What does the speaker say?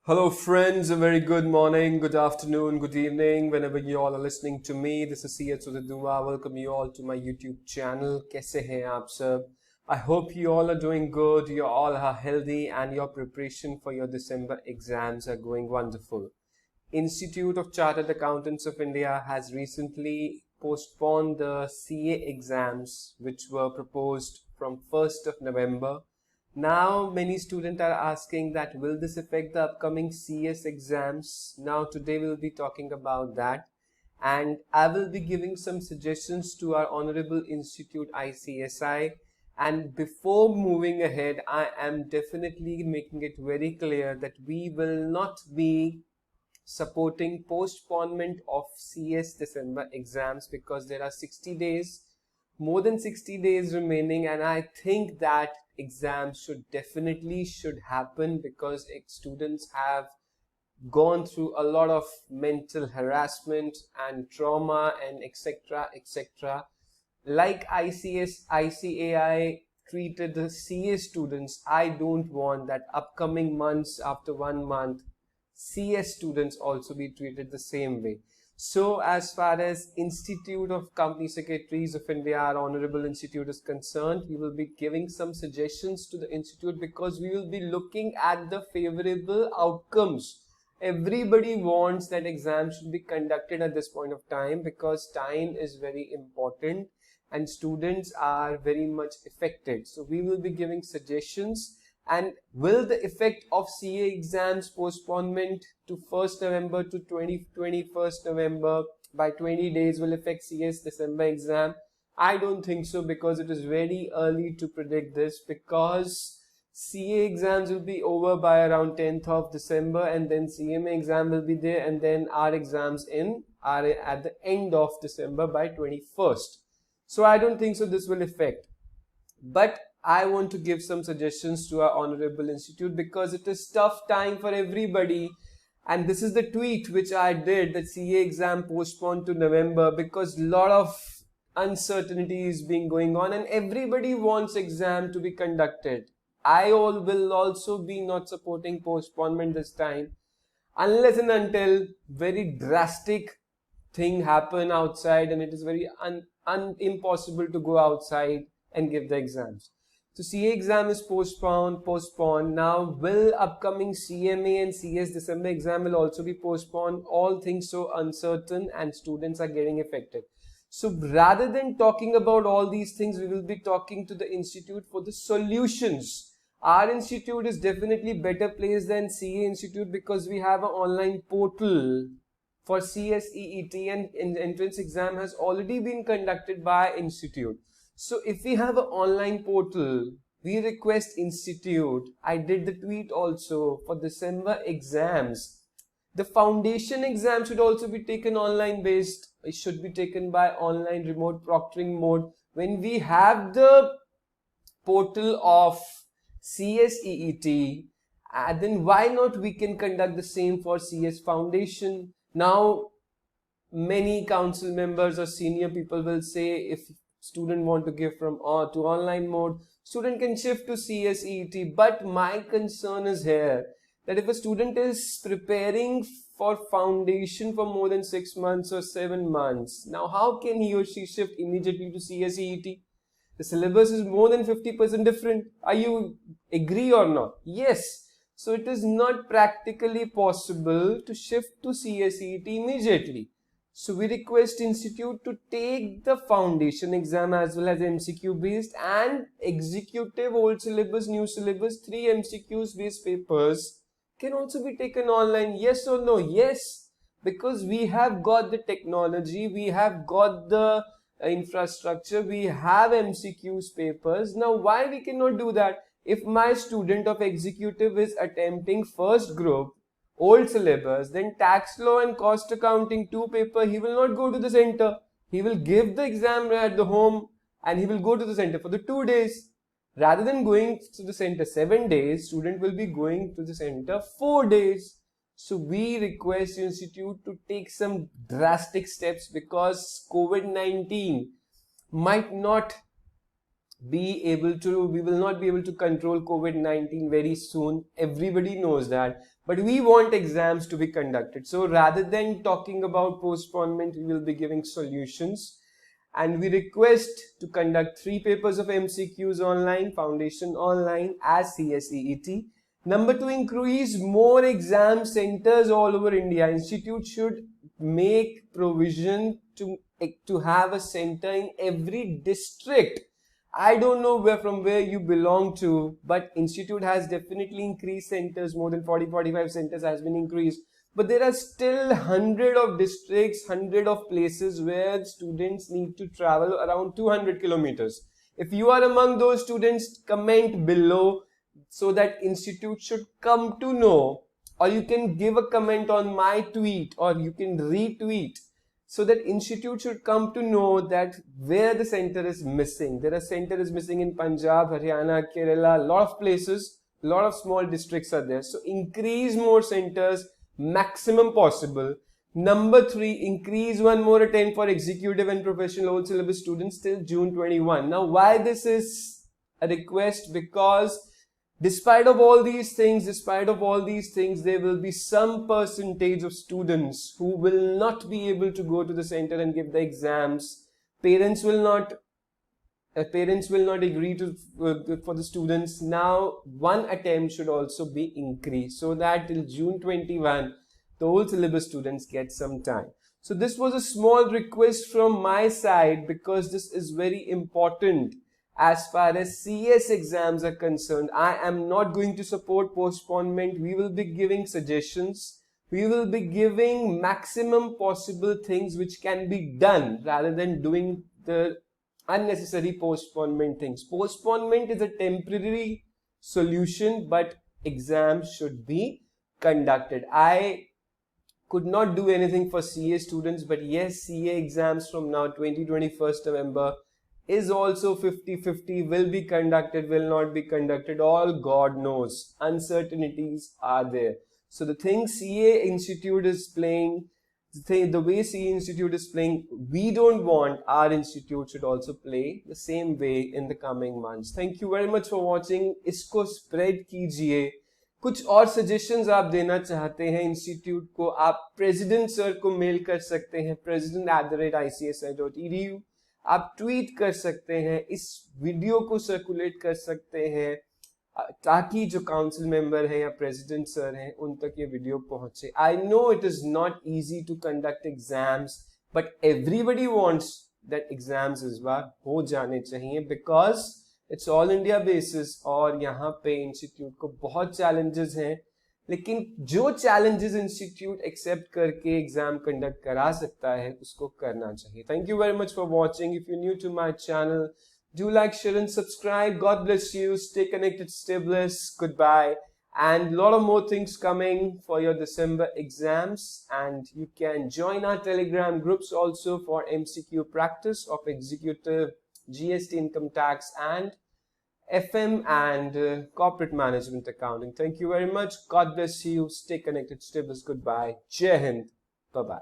Hello, friends. A very good morning, good afternoon, good evening, whenever you all are listening to me. This is CS Dec. Welcome you all to my YouTube channel. कैसे हैं आप सब? I hope you all are doing good. You all are healthy, and your preparation for your December exams are going wonderful. Institute of Chartered Accountants of India has recently postponed the CA exams, which were proposed from 1st of November. Now, many students are asking that will this affect the upcoming CS exams? Now, today we'll be talking about that, and I will be giving some suggestions to our Honorable Institute ICSI. And before moving ahead, I am definitely making it very clear that we will not be supporting postponement of CS December exams because there are 60 days, more than 60 days remaining, and I think that exams should happen because students have gone through a lot of mental harassment and trauma and etc. Like ICAI treated the CA students, I don't want that upcoming months after 1 month CS students also be treated the same way. So as far as Institute of Company Secretaries of India, our Honorable Institute is concerned, we will be giving some suggestions to the Institute because we will be looking at the favorable outcomes. Everybody wants that exams should be conducted at this point of time because time is very important and students are very much affected. So we will be giving suggestions. And will the effect of CA exams postponement to 1st November to 21st November by 20 days will affect CS December exam? I don't think so because it is very early to predict this because CA exams will be over by around 10th of December and then CMA exam will be there and then our exams are at the end of December by 21st. So I don't think so this will affect. But I want to give some suggestions to our Honorable Institute because it is tough time for everybody. And this is the tweet which I did, that CA exam postponed to November because a lot of uncertainty is being going on and everybody wants exam to be conducted. I will also be not supporting postponement this time unless and until very drastic thing happen outside and it is very impossible to go outside and give the exams. So CA exam is postponed. Now will upcoming CMA and CS December exam will also be postponed? All things so uncertain and students are getting affected. So rather than talking about all these things, we will be talking to the institute for the solutions. Our institute is definitely better placed than CA institute because we have an online portal for CSEET and entrance exam has already been conducted by institute. So if we have an online portal, we request institute. I did the tweet also for December exams. The foundation exam should also be taken online based. It should be taken by online remote proctoring mode. When we have the portal of CSEET, then why not we can conduct the same for CS foundation? Now, many council members or senior people will say if student want to give from to online mode, student can shift to CSEET. But my concern is here that if a student is preparing for foundation for more than 6 months or 7 months, now how can he or she shift immediately to CSEET? The syllabus is more than 50% different. Are you agree or not? Yes. So it is not practically possible to shift to CSEET immediately. So we request institute to take the foundation exam as well as MCQ based and executive old syllabus, new syllabus, 3 MCQs based papers can also be taken online. Yes or no? Yes, because we have got the technology, we have got the infrastructure, we have MCQs papers. Now why we cannot do that? If my student of executive is attempting first group old syllabus, then tax law and cost accounting 2 paper, he will not go to the center. He will give the exam at the home and he will go to the center for the 2 days. Rather than going to the center 7 days, student will be going to the center 4 days. So we request institute to take some drastic steps because COVID-19 might not we will not be able to control COVID-19 very soon. Everybody knows that. but we want exams to be conducted. So rather than talking about postponement, we will be giving solutions. And we request to conduct 3 papers of MCQs online, foundation online as CSEET. Number 2, increase more exam centers all over India. Institute should make provision to have a center in every district. I don't know from where you belong to, but institute has definitely increased centers. More than 40-45 centers has been increased. But there are still 100 of districts, 100 of places where students need to travel around 200 kilometers. If you are among those students, comment below so that institute should come to know, or you can give a comment on my tweet or you can retweet, so that institute should come to know that where the center is missing. There are centers missing in Punjab, Haryana, Kerala, a lot of places, a lot of small districts are there. So increase more centers, maximum possible. Number 3, increase one more attempt for executive and professional old syllabus students till June 21. Now, why this is a request? Because despite of all these things, there will be some percentage of students who will not be able to go to the center and give the exams. Parents will not agree to for the students. Now, one attempt should also be increased so that till June 21, the old syllabus students get some time. So this was a small request from my side because this is very important. As far as CS exams are concerned, I am not going to support postponement. We will be giving suggestions. We will be giving maximum possible things which can be done rather than doing the unnecessary postponement things. Postponement is a temporary solution, but exams should be conducted. I could not do anything for CA students, but yes, CA exams from now 21st November is also 50-50, will be conducted, will not be conducted, all God knows. Uncertainties are there. So the thing CA Institute is playing, the way CA Institute is playing, we don't want our institute should also play the same way in the coming months. Thank you very much for watching. इसको spread कीजिए. कुछ और suggestions आप देना चाहते हैं institute को, आप प्रेसिडेंट सर को मेल कर सकते हैं president@icsi.edu. आप ट्वीट कर सकते हैं, इस वीडियो को सर्कुलेट कर सकते हैं ताकि जो काउंसिल मेंबर हैं या प्रेसिडेंट सर हैं उन तक ये वीडियो पहुंचे. I know it is not easy to conduct exams, but everybody wants that exams इस बार हो जाने चाहिए because it's all India basis और यहाँ पे इंस्टीट्यूट को बहुत चैलेंजेस हैं. लेकिन जो चैलेंजेस इंस्टीट्यूट एक्सेप्ट करके एग्जाम कंडक्ट करा सकता है उसको करना चाहिए. Thank you very much for watching. If you new to my channel, do like, share and subscribe. God bless you. Stay connected, stay blessed. Goodbye. And a lot of more things coming for your December exams. And you can join our Telegram groups also for MCQ practice of executive, GST, income tax, and FM and corporate management accounting. Thank you very much. God bless you. Stay connected, stay blessed. Goodbye. Jai Hind. Bye-bye.